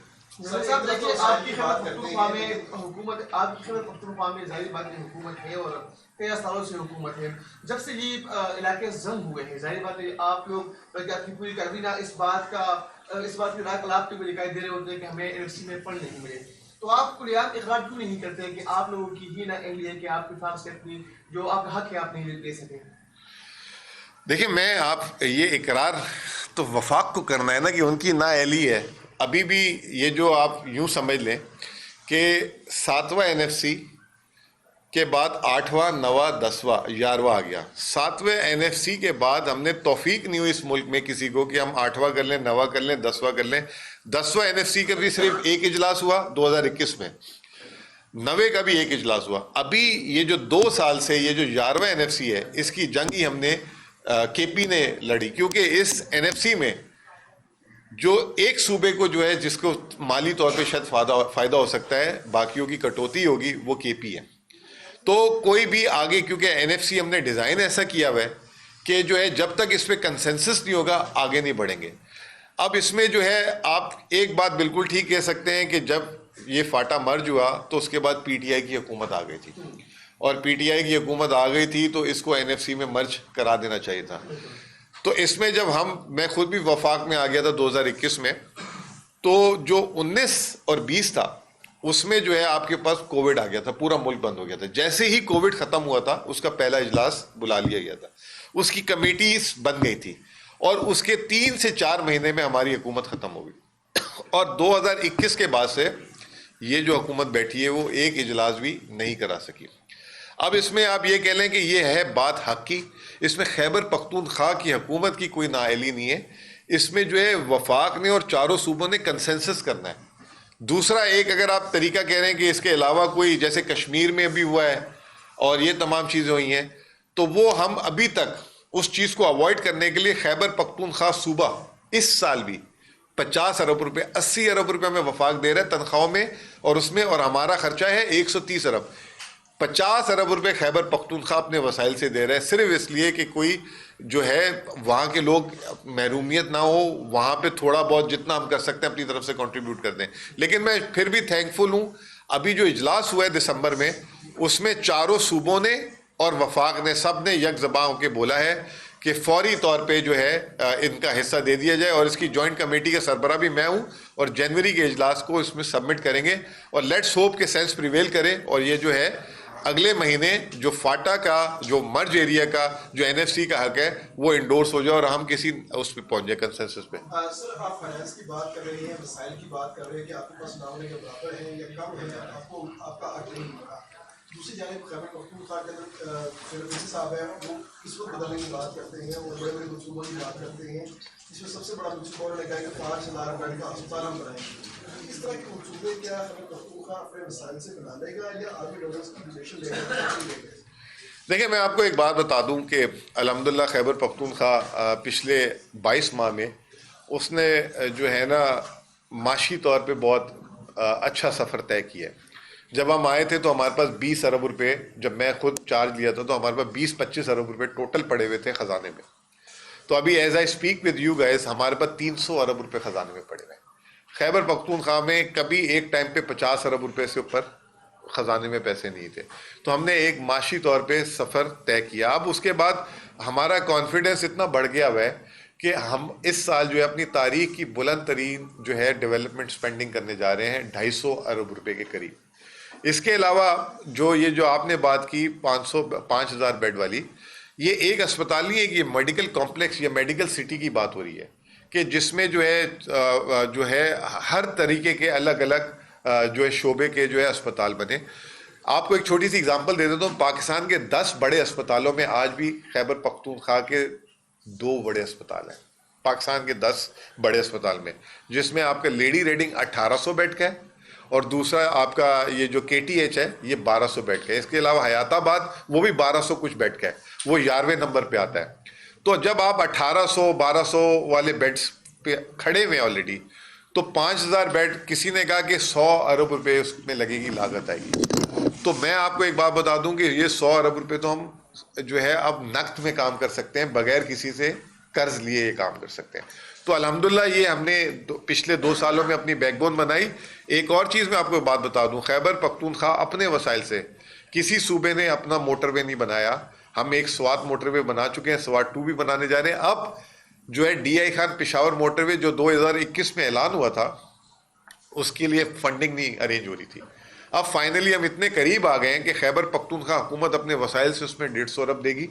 صاحب دیکھیے آپ کی خیبر پختونخوا میں حکومت, آپ کی خیبر پختونخوا میں ظاہر بات ہے حکومت ہے اور کئی سالوں سے حکومت ہے. جب سے یہ علاقے ضم ہوئے ہیں ظاہر بات ہے آپ لوگ بلکہ آپ کی پوری کابینہ اس بات کی راک لاپتے ہوئے دکھائی دے رہے ہوتے ہیں کہ ہمیں این ایف سی میں فنڈ نہیں ملے. تو آپ کلیات اقرار کیوں نہیں کرتے کہ آپ لوگوں کی یہ نا اہلی ہے کہ آپ کے پاس اپنی جو آپ کا حق ہے آپ نہیں دے سکیں؟ دیکھیں میں آپ یہ اقرار تو وفاق کو کرنا ہے نا کہ ان کی نااہلی ہے. ابھی بھی یہ جو آپ یوں سمجھ لیں کہ 7واں این ایف سی کے بعد 8واں 9واں 10واں 11واں آ گیا. 7ویں این ایف سی کے بعد ہم نے توفیق نہیں ہوئی اس ملک میں کسی کو کہ ہم 8واں کر لیں, 9واں کر لیں, 10واں کر لیں. 10واں این ایف سی کا بھی صرف ایک اجلاس ہوا 2021 میں, 9ویں کا بھی ایک اجلاس ہوا. ابھی یہ جو 2 سال سے یہ جو 11واں این ایف سی ہے اس کی جنگ ہی ہم نے کے پی نے لڑی, کیونکہ اس این ایف سی میں جو ایک صوبے کو جو ہے جس کو مالی طور پہ شاید فائدہ ہو سکتا ہے, باقیوں کی کٹوتی ہوگی, وہ کے پی ہے. تو کوئی بھی آگے, کیونکہ این ایف سی ہم نے ڈیزائن ایسا کیا ہوا ہے کہ جو ہے جب تک اس پہ کنسنسس نہیں ہوگا آگے نہیں بڑھیں گے. اب اس میں جو ہے آپ ایک بات بالکل ٹھیک کہہ سکتے ہیں کہ جب یہ فاٹا مرج ہوا تو اس کے بعد پی ٹی آئی کی حکومت آ گئی تھی, اور پی ٹی آئی کی حکومت آ گئی تھی تو اس کو این ایف سی میں مرج کرا دینا چاہیے تھا. تو اس میں جب میں خود بھی وفاق میں آ گیا تھا 2021 میں, تو جو 19 اور 20 تھا اس میں جو ہے آپ کے پاس کووڈ آ گیا تھا, پورا ملک بند ہو گیا تھا. جیسے ہی کووڈ ختم ہوا تھا اس کا پہلا اجلاس بلا لیا گیا تھا, اس کی کمیٹیز بن گئی تھی, اور اس کے 3 سے 4 مہینے میں ہماری حکومت ختم ہو گئی. اور 2021 کے بعد سے یہ جو حکومت بیٹھی ہے وہ ایک اجلاس بھی نہیں کرا سکی. اب اس میں آپ یہ کہہ لیں کہ یہ ہے بات حق کی, اس میں خیبر پختونخوا کی حکومت کی کوئی نااہلی نہیں ہے. اس میں جو ہے وفاق نے اور چاروں صوبوں نے کنسنسس کرنا ہے. دوسرا ایک اگر آپ طریقہ کہہ رہے ہیں کہ اس کے علاوہ کوئی, جیسے کشمیر میں بھی ہوا ہے اور یہ تمام چیزیں ہوئی ہیں, تو وہ ہم ابھی تک اس چیز کو اوائڈ کرنے کے لیے خیبر پختونخوا صوبہ اس سال بھی 50 ارب روپے 80 ارب روپے میں وفاق دے رہا ہے تنخواہوں میں, اور اس میں, اور ہمارا خرچہ ہے 130 ارب. 50 ارب روپے خیبر پختونخوا اپنے وسائل سے دے رہا ہے, صرف اس لیے کہ کوئی جو ہے وہاں کے لوگ محرومیت نہ ہو, وہاں پہ تھوڑا بہت جتنا ہم کر سکتے ہیں اپنی طرف سے کنٹریبیوٹ کر دیں. لیکن میں پھر بھی تھینکفل ہوں, ابھی جو اجلاس ہوا ہے دسمبر میں اس میں چاروں صوبوں نے اور وفاق نے سب نے یک زباں ہو کے بولا ہے کہ فوری طور پہ جو ہے ان کا حصہ دے دیا جائے, اور اس کی جوائنٹ کمیٹی کا سربراہ بھی میں ہوں, اور جنوری کے اجلاس کو اس میں سبمٹ کریں گے, اور لیٹس ہوپ کہ سینس پریویل کرے, اور یہ جو ہے اگلے مہینے جو فاٹا کا جو مرج ایریا کا جو این ایف سی کا حق ہے وہ انڈورس ہو جائے اور ہم کسی اس پہ پہنچ جائے کنسنسس پہ. سر آپ فائنانس کی بات کر رہے ہیں, وسائل کی بات کر رہے ہیں کہ آپ کے پاس نہ ہونے کے برابر ہے یا کم ہے, آپ کو آپ کا حق نہیں ملا. دوسری جانب خیبر پختونخوا کے اندر جو صاحب ہیں وہ اس وقت بدلنے کی بات کرتے ہیں اور بڑے بڑے منصوبوں کی بات کرتے ہیں. اس میں سب سے بڑا منصوبہ انہوں نے کہا کہ 5,000 بیڈ کا ہسپتال ہم بنائیں گے. اس طرح کے منصوبے کیا خیبر پختونخوا اپنے وسائل سے بنا لے گا یا آرمی ڈونرز کی ڈونیشن لے گا؟ دیکھیں میں آپ کو ایک بات بتا دوں کہ الحمدللہ خیبر پختونخوا پچھلے 22 ماہ میں اس نے جو ہے نا معاشی طور پہ بہت اچھا سفر طے کیا ہے. جب ہم آئے تھے تو ہمارے پاس 20 ارب روپے، جب میں خود چارج لیا تھا تو ہمارے پاس 20-25 ارب روپے ٹوٹل پڑے ہوئے تھے خزانے میں. تو ابھی as I speak with you guys ہمارے پاس 300 ارب روپے خزانے میں پڑے ہوئے ہیں. خیبر پختونخوا میں کبھی ایک ٹائم پہ 50 ارب روپے سے اوپر خزانے میں پیسے نہیں تھے. تو ہم نے ایک معاشی طور پہ سفر طے کیا. اب اس کے بعد ہمارا کانفیڈنس اتنا بڑھ گیا ہوا ہے کہ ہم اس سال جو ہے اپنی تاریخ کی بلند ترین جو ہے ڈیولپمنٹ سپینڈنگ کرنے جا رہے ہیں 250 ارب روپے کے قریب. اس کے علاوہ جو آپ نے بات کی 5,000 بیڈ والی، یہ ایک اسپتال نہیں ہے، یہ میڈیکل کمپلیکس یا میڈیکل سٹی کی بات ہو رہی ہے کہ جس میں جو ہے ہر طریقے کے الگ الگ جو ہے شعبے کے جو ہے اسپتال بنے. آپ کو ایک چھوٹی سی اگزامپل دے دیتا ہوں. پاکستان کے 10 بڑے اسپتالوں میں آج بھی خیبر پختونخوا کے 2 بڑے اسپتال ہیں. پاکستان کے 10 بڑے اسپتال میں، جس میں آپ کا لیڈی ریڈنگ 1800 بیڈ کا ہے اور دوسرا آپ کا یہ جو کے ٹی ایچ ہے یہ 1200 بیڈ کا ہے. اس کے علاوہ حیات آباد وہ بھی 1200 کچھ بیڈ کا ہے، وہ 11ویں نمبر پہ آتا ہے. تو جب آپ 1800-1200 والے بیڈز پہ کھڑے ہوئے آلریڈی، تو 5000 بیڈ کسی نے کہا کہ 100 ارب روپے اس میں لگے گی، لاگت آئے گی. تو میں آپ کو ایک بات بتا دوں کہ یہ 100 ارب روپے تو ہم جو ہے اب نقد میں کام کر سکتے ہیں، بغیر کسی سے قرض لیے یہ کام کر سکتے ہیں. تو الحمدللہ یہ ہم نے پچھلے 2 سالوں میں اپنی بیک بون بنائی. ایک اور چیز میں آپ کو بات بتا دوں، خیبر پختونخوا اپنے وسائل سے، کسی صوبے نے اپنا موٹر وے نہیں بنایا. ہم ایک سوات موٹر وے بنا چکے ہیں، سوات 2 بھی بنانے جا رہے ہیں. اب جو ہے D I Khan Peshawar motorway جو 2021 میں اعلان ہوا تھا، اس کے لیے فنڈنگ نہیں ارینج ہو رہی تھی. اب فائنلی ہم اتنے قریب آ گئے ہیں کہ خیبر پختونخوا حکومت اپنے وسائل سے اس میں 150 ارب دے گی،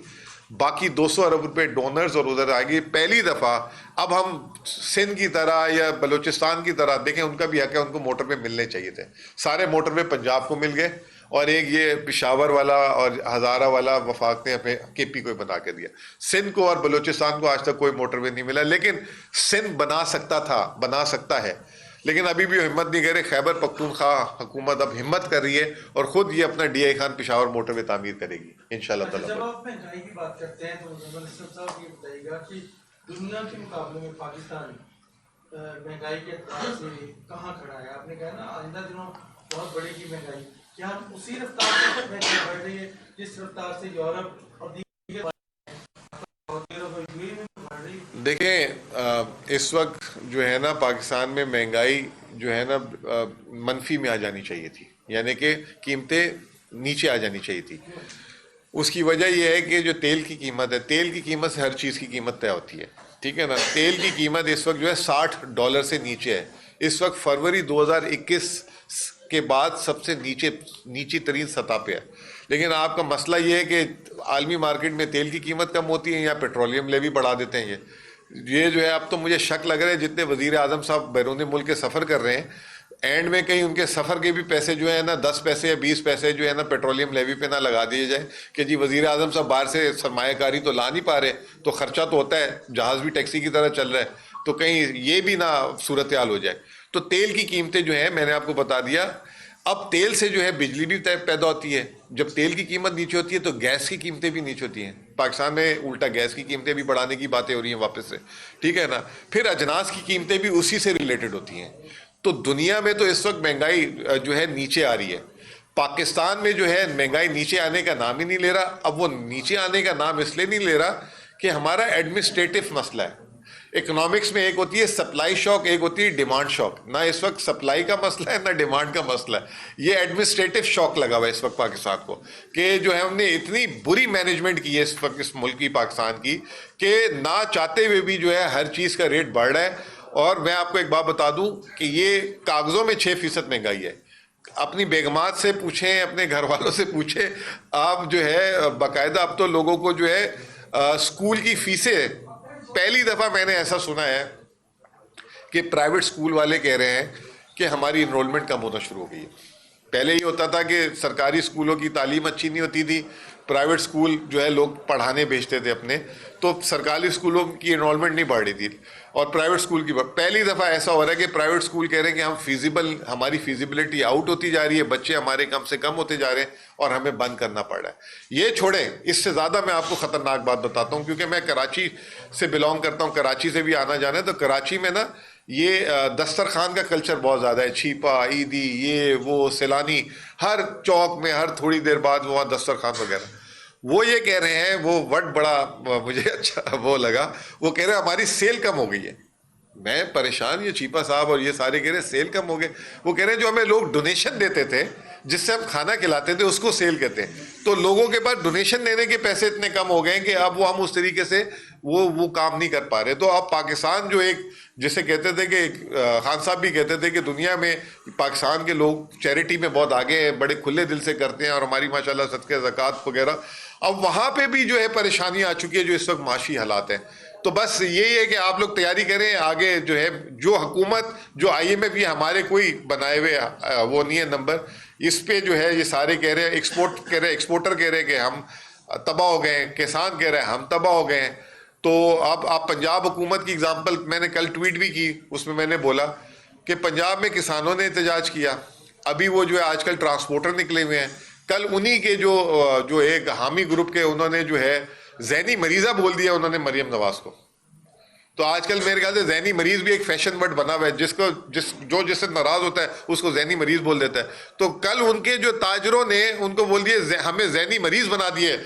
باقی 200 ارب روپے ڈونرز اور ادھر آئے گی. پہلی دفعہ اب ہم سندھ کی طرح یا بلوچستان کی طرح دیکھیں، ان کا بھی حق ہے، ان کو موٹر وے ملنے چاہیے تھے. سارے موٹر وے پنجاب کو مل گئے اور ایک یہ پشاور والا اور ہزارہ والا وفاق نے اپنے کے پی کو بنا کے دیا. سندھ کو اور بلوچستان کو آج تک کوئی موٹر وے نہیں ملا، لیکن سندھ بنا سکتا تھا، بنا سکتا ہے، لیکن ابھی بھی ہمت نہیں کر رہے. خیبر پختونخوا حکومت اب ہمت کر رہی ہے اور خود یہ اپنا D I Khan Peshawar motorway تعمیر کرے گی انشاءاللہ تعالیٰ. جب آپ مہنگائی کی بات کرتے ہیں تو منسٹر صاحب یہ بتائیے گا کہ دنیا کے مقابلے میں پاکستان مہنگائی کے اعتبار سے کہاں کھڑا ہے؟ آپ نے کہا نا آئندہ دنوں بہت بڑے گی مہنگائی، کیا ہم اسی رفتار سے مہنگائی بڑھ رہی ہے جس رفتار سے یورپ اور دیگر دیکھیں اس وقت جو ہے نا پاکستان میں مہنگائی جو ہے نا منفی میں آ جانی چاہیے تھی، یعنی کہ قیمتیں نیچے آ جانی چاہیے تھی. اس کی وجہ یہ ہے کہ جو تیل کی قیمت ہے، تیل کی قیمت سے ہر چیز کی قیمت طے ہوتی ہے، ٹھیک ہے نا. تیل کی قیمت اس وقت جو ہے $60 سے نیچے ہے. اس وقت فروری 2021 کے بعد سب سے نیچی ترین سطح پہ ہے. لیکن آپ کا مسئلہ یہ ہے کہ عالمی مارکیٹ میں تیل کی قیمت کم ہوتی ہے یا پیٹرولیم لیوی بڑھا دیتے ہیں. یہ جو ہے اب تو مجھے شک لگ رہا ہے جتنے وزیر اعظم صاحب بیرون ملک کے سفر کر رہے ہیں، اینڈ میں کہیں ان کے سفر کے بھی پیسے جو ہے نا 10 پیسے یا 20 پیسے جو ہے نا پیٹرولیم لیوی پہ نہ لگا دیے جائے کہ جی وزیر اعظم صاحب باہر سے سرمایہ کاری تو لا نہیں پا رہے، تو خرچہ تو ہوتا ہے، جہاز بھی ٹیکسی کی طرح چل رہا ہے، تو کہیں یہ بھی نہ صورتحال ہو جائے. تو تیل کی قیمتیں جو ہیں میں نے آپ کو بتا دیا. اب تیل سے جو ہے بجلی بھی پیدا ہوتی ہے. جب تیل کی قیمت نیچے ہوتی ہے تو گیس کی قیمتیں بھی نیچے ہوتی ہیں. پاکستان میں الٹا گیس کی قیمتیں بھی بڑھانے کی باتیں ہو رہی ہیں واپس سے، ٹھیک ہے نا. پھر اجناس کی قیمتیں بھی اسی سے ریلیٹڈ ہوتی ہیں. تو دنیا میں تو اس وقت مہنگائی جو ہے نیچے آ رہی ہے. پاکستان میں جو ہے مہنگائی نیچے آنے کا نام ہی نہیں لے رہا. اب وہ نیچے آنے کا نام اس لیے نہیں لے رہا کہ ہمارا ایڈمنسٹریٹو مسئلہ ہے. اکنامکس میں ایک ہوتی ہے سپلائی شاک، ایک ہوتی ہے ڈیمانڈ شاک. نہ اس وقت سپلائی کا مسئلہ ہے نہ ڈیمانڈ کا مسئلہ ہے، یہ ایڈمنسٹریٹو شاک لگا ہوا ہے اس وقت پاکستان کو، کہ جو ہے ہم نے اتنی بری مینجمنٹ کی ہے اس وقت اس ملک کی، پاکستان کی، کہ نہ چاہتے ہوئے بھی جو ہے ہر چیز کا ریٹ بڑھ رہا ہے. اور میں آپ کو ایک بات بتا دوں کہ یہ کاغذوں میں 6% مہنگائی ہے. اپنی بیگمات سے پوچھیں، اپنے گھر والوں سے پوچھیں آپ، جو ہے باقاعدہ اب تو لوگوں کو جو ہے اسکول کی فیسیں، پہلی دفعہ میں نے ایسا سنا ہے کہ پرائیویٹ اسکول والے کہہ رہے ہیں کہ ہماری انرولمنٹ کم ہونا شروع ہو گئی ہے. پہلے یہ ہوتا تھا کہ سرکاری اسکولوں کی تعلیم اچھی نہیں ہوتی تھی، پرائیویٹ اسکول جو ہے لوگ پڑھانے بھیجتے تھے اپنے، تو سرکاری اسکولوں کی انرولمنٹ نہیں بڑھ رہی تھی اور پرائیویٹ اسکول کی پہلی دفعہ ایسا ہو رہا ہے کہ پرائیویٹ اسکول کہہ رہے ہیں کہ ہماری فیزیبلٹی آؤٹ ہوتی جا رہی ہے، بچے ہمارے کم سے کم ہوتے جا رہے ہیں اور ہمیں بند کرنا پڑ رہا ہے. یہ چھوڑیں، اس سے زیادہ میں آپ کو خطرناک بات بتاتا ہوں، کیونکہ میں کراچی سے بلانگ کرتا ہوں، کراچی سے بھی آنا جانا ہے. تو کراچی میں نا یہ دسترخوان کا کلچر بہت زیادہ ہے، چھیپا، عیدی، یہ وہ سیلانی، ہر چوک میں ہر تھوڑی دیر بعد وہاں دسترخوان وغیرہ. وہ یہ کہہ رہے ہیں، وہ ورڈ بڑا مجھے اچھا وہ لگا، وہ کہہ رہے ہیں ہماری سیل کم ہو گئی ہے. میں پریشان، یہ چیپا صاحب اور یہ سارے کہہ رہے ہیں سیل کم ہو گئے. وہ کہہ رہے ہیں جو ہمیں لوگ ڈونیشن دیتے تھے، جس سے ہم کھانا کھلاتے تھے، اس کو سیل کہتے ہیں. تو لوگوں کے پاس ڈونیشن دینے کے پیسے اتنے کم ہو گئے کہ اب وہ ہم اس طریقے سے وہ کام نہیں کر پا رہے. تو اب پاکستان جو ایک جسے کہتے تھے کہ خان صاحب بھی کہتے تھے کہ دنیا میں پاکستان کے لوگ چیریٹی میں بہت آگے ہیں، بڑے کھلے دل سے کرتے ہیں، اور ہماری ماشاءاللہ صدقہ زکوٰۃ وغیرہ، اب وہاں پہ بھی جو ہے پریشانی آ چکی ہے جو اس وقت معاشی حالات ہیں. تو بس یہی ہے کہ آپ لوگ تیاری کریں آگے جو ہے، جو حکومت، جو IMF یہ ہمارے کوئی بنائے ہوئے وہ نہیں ہے نمبر، اس پہ جو ہے یہ سارے کہہ رہے ہیں، ایکسپورٹ کہہ رہے ہیں، ایکسپورٹر کہہ رہے ہیں کہ ہم تباہ ہو گئے ہیں، کسان کہہ رہے ہیں ہم تباہ ہو گئے ہیں. تو اب آپ پنجاب حکومت کی اگزامپل میں نے کل ٹویٹ بھی کی، اس میں نے بولا کہ پنجاب میں کسانوں نے احتجاج کیا، ابھی وہ جو ہے آج کل ٹرانسپورٹر نکلے ہوئے ہیں. کل انہی کے جو ایک حامی گروپ کے انہوں نے جو ہے ذہنی مریضہ بول دیا انہوں نے مریم نواز کو. تو آج کل میرے خیال سے ذہنی مریض بھی ایک فیشن ورڈ بنا ہوا ہے، جس سے ناراض ہوتا ہے اس کو ذہنی مریض بول دیتا ہے. تو کل ان کے جو تاجروں نے ان کو بول دیے ہمیں ذہنی مریض بنا دیے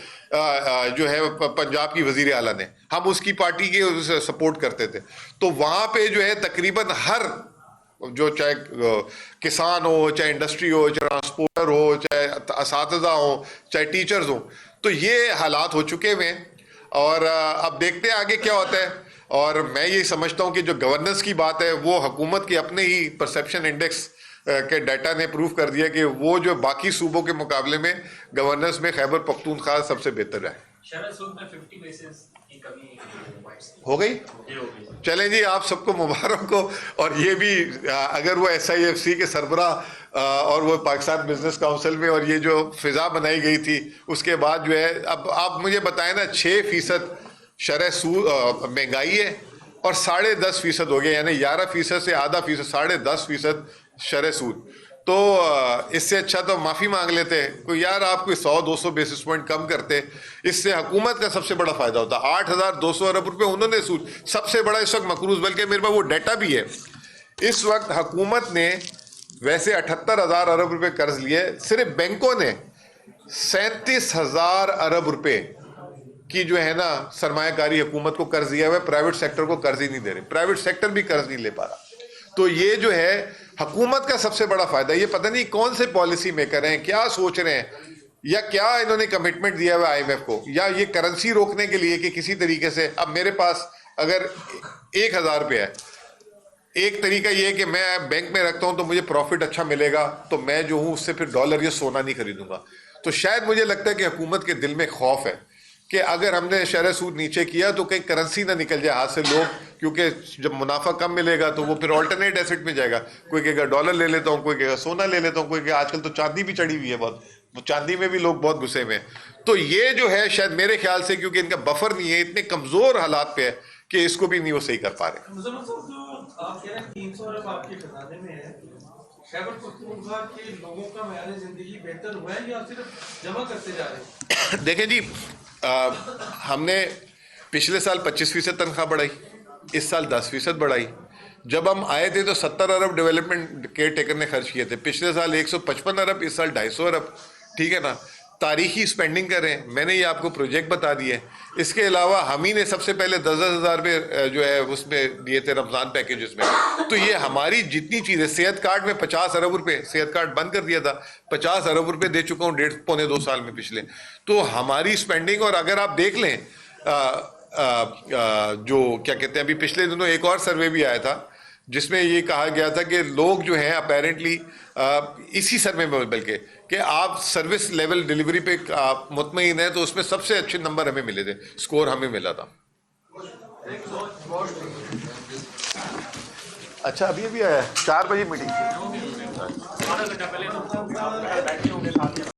جو ہے پنجاب کی وزیر اعلیٰ نے، ہم اس کی پارٹی کے سپورٹ کرتے تھے. تو وہاں پہ جو ہے تقریباً ہر جو چاہے کسان ہو، چاہے انڈسٹری ہو، چاہے ٹرانسپورٹر ہو، چاہے اساتذہ ہوں، چاہے ٹیچرز ہوں، تو یہ حالات ہو چکے ہوئے ہیں. اور اب دیکھتے ہیں آگے کیا ہوتا ہے. اور میں یہ سمجھتا ہوں کہ جو گورننس کی بات ہے وہ حکومت کے اپنے ہی پرسیپشن انڈیکس کے ڈیٹا نے پروف کر دیا کہ وہ جو باقی صوبوں کے مقابلے میں گورننس میں خیبر پختونخوا سب سے بہتر ہے. شرح سود میں 50 بیسس کی کمی ہو گئی. چلیں جی، آپ سب کو مبارک ہو. اور یہ بھی اگر وہ SIFC کے سربراہ اور وہ پاکستان بزنس کاؤنسل میں اور یہ جو فضا بنائی گئی تھی اس کے بعد جو ہے، اب آپ مجھے بتائیں نا، 6% شرح سود مہنگائی ہے اور 10.5% ہو گیا، یعنی 11% سے آدھا فیصد، 10.5% شرح سود. تو اس سے اچھا تو معافی مانگ لیتے کوئی، یار آپ کوئی 100-200 بیسس پوائنٹ کم کرتے، اس سے حکومت کا سب سے بڑا فائدہ ہوتا. 8,200 ارب روپے انہوں نے سود، سب سے بڑا اس وقت مقروض، بلکہ میرے پاس وہ ڈیٹا بھی ہے. اس وقت حکومت نے ویسے 78,000 ارب روپے قرض لیے، صرف بینکوں نے 37,000 ارب روپے کی جو ہے نا سرمایہ کاری حکومت کو قرض دیا ہوا ہے. پرائیویٹ سیکٹر کو قرض ہی نہیں دے رہے، پرائیویٹ سیکٹر بھی قرض نہیں لے پا رہا. تو یہ جو ہے حکومت کا سب سے بڑا فائدہ. یہ پتہ نہیں کون سے پالیسی میکر ہیں، کیا سوچ رہے ہیں، یا کیا انہوں نے کمٹمنٹ دیا ہوا IMF کو، یا یہ کرنسی روکنے کے لیے کہ کسی طریقے سے. اب میرے پاس اگر 1,000 روپے ہے، ایک طریقہ یہ ہے کہ میں بینک میں رکھتا ہوں تو مجھے پروفٹ اچھا ملے گا، تو میں جو ہوں اس سے پھر ڈالر یا سونا نہیں خریدوں گا. تو شاید مجھے لگتا ہے کہ حکومت کے دل میں خوف ہے کہ اگر ہم نے شرح سود نیچے کیا تو کہیں کرنسی نہ نکل جائے ہاتھ سے لوگ، کیونکہ جب منافع کم ملے گا تو وہ پھر آلٹرنیٹ ایسٹ میں جائے گا. کوئی کہے گا ڈالر لے لیتا ہوں، کوئی کہے گا سونا لے لیتا ہوں، کوئی کہے گا آج کل تو چاندی بھی چڑھی ہوئی ہے بہت، وہ چاندی میں بھی لوگ بہت گھسے ہوئے ہیں. تو یہ جو ہے شاید میرے خیال سے کیونکہ ان کا بفر نہیں ہے، اتنے کمزور حالات پہ ہے کہ اس کو بھی نہیں وہ صحیح کر پا رہے. مزمل صاحب، جو آپ کہہ رہے ہیں 300 ارب آپ کے خزانے میں ہے، خیبر پختونخوا کے لوگوں کا معیار زندگی بہتر ہوا ہے یا صرف جمع کرتے جا رہے ہیں؟ دیکھیں جی، ہم نے پچھلے سال 25% تنخواہ بڑھائی، اس سال 10% بڑھائی. جب ہم آئے تھے تو 70 ارب ڈیولپمنٹ کیئر ٹیکر نے خرچ کیے تھے، پچھلے سال 155 ارب، اس سال 250 ارب. ٹھیک ہے نا، تاریخی سپینڈنگ کر رہے ہیں. میں نے یہ آپ کو پروجیکٹ بتا دیے. اس کے علاوہ ہم ہی نے سب سے پہلے 10,000 روپے جو ہے اس میں دیے تھے رمضان پیکیجز میں. تو یہ ہماری جتنی چیزیں، صحت کارڈ میں 50 ارب روپے، صحت کارڈ بند کر دیا تھا، 50 ارب روپے دے چکا ہوں 1.5-2 سال میں پچھلے. تو ہماری سپینڈنگ، اور اگر آپ دیکھ لیں جو کیا کہتے ہیں، ابھی پچھلے دنوں ایک اور سروے بھی آیا تھا جس میں یہ کہا گیا تھا کہ لوگ جو ہیں اپیرنٹلی اسی سروے میں بلکہ کہ آپ سروس لیول ڈیلیوری پہ آپ مطمئن ہیں، تو اس میں سب سے اچھے نمبر ہمیں ملے تھے، سکور ہمیں ملا تھا. اچھا ابھی آیا 4 بجے میٹنگ. آدھا گھنٹہ پہلے تو بیٹھے ہوں گے ساتھ.